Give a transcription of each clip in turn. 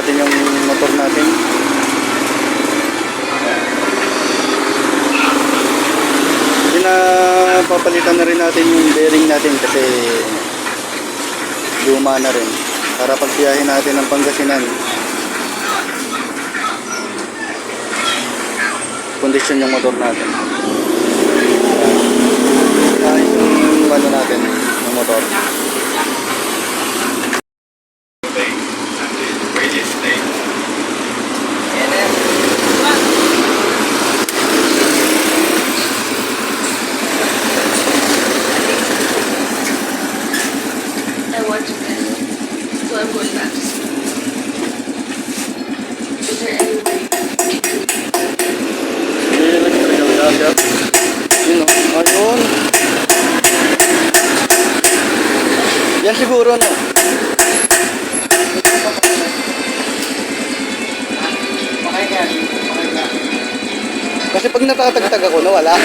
natin yung motor natin. Pinapapalitan na rin natin yung bearing natin kasi luma na rin. Para pagbiyahin natin ng Pangasinan, kondisyon yung motor natin. Ayos yung ano natin, yung motor. Ayun. Yan siguro no. Kasi pag natatagtag ako nawala.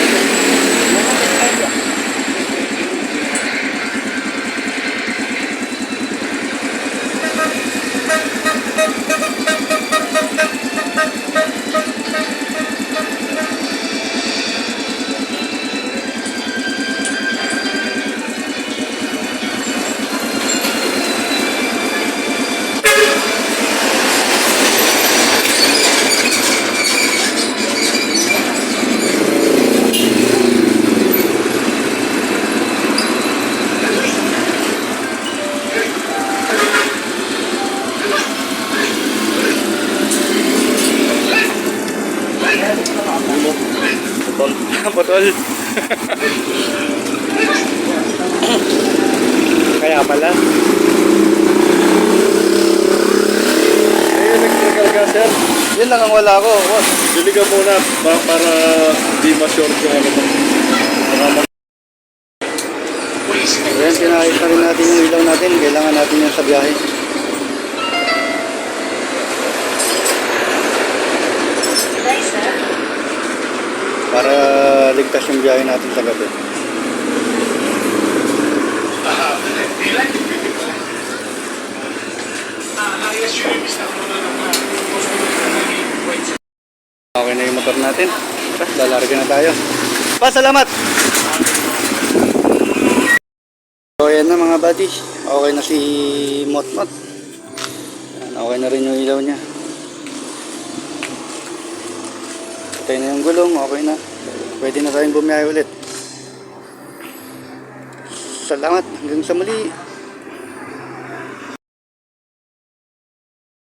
Putol. Kaya pala. Electrical ka, sir. Yun lang ang wala ko. Bili ka muna para di ma-short yung ano mo. Ayan, pinakit na rin natin yung ilaw natin. Kailangan natin yan sa biyahe. Para ligtas yung biyahe natin sa gabi. Okay na yung motor natin. Lalarga na tayo. Salamat! So ayan na mga buddy. Okay na si Motmot. Okay na rin yung ilaw niya. Patay na yung gulong. Okay na. Pwede na tayong bumiyahe ulit. Salamat. Hanggang sa muli.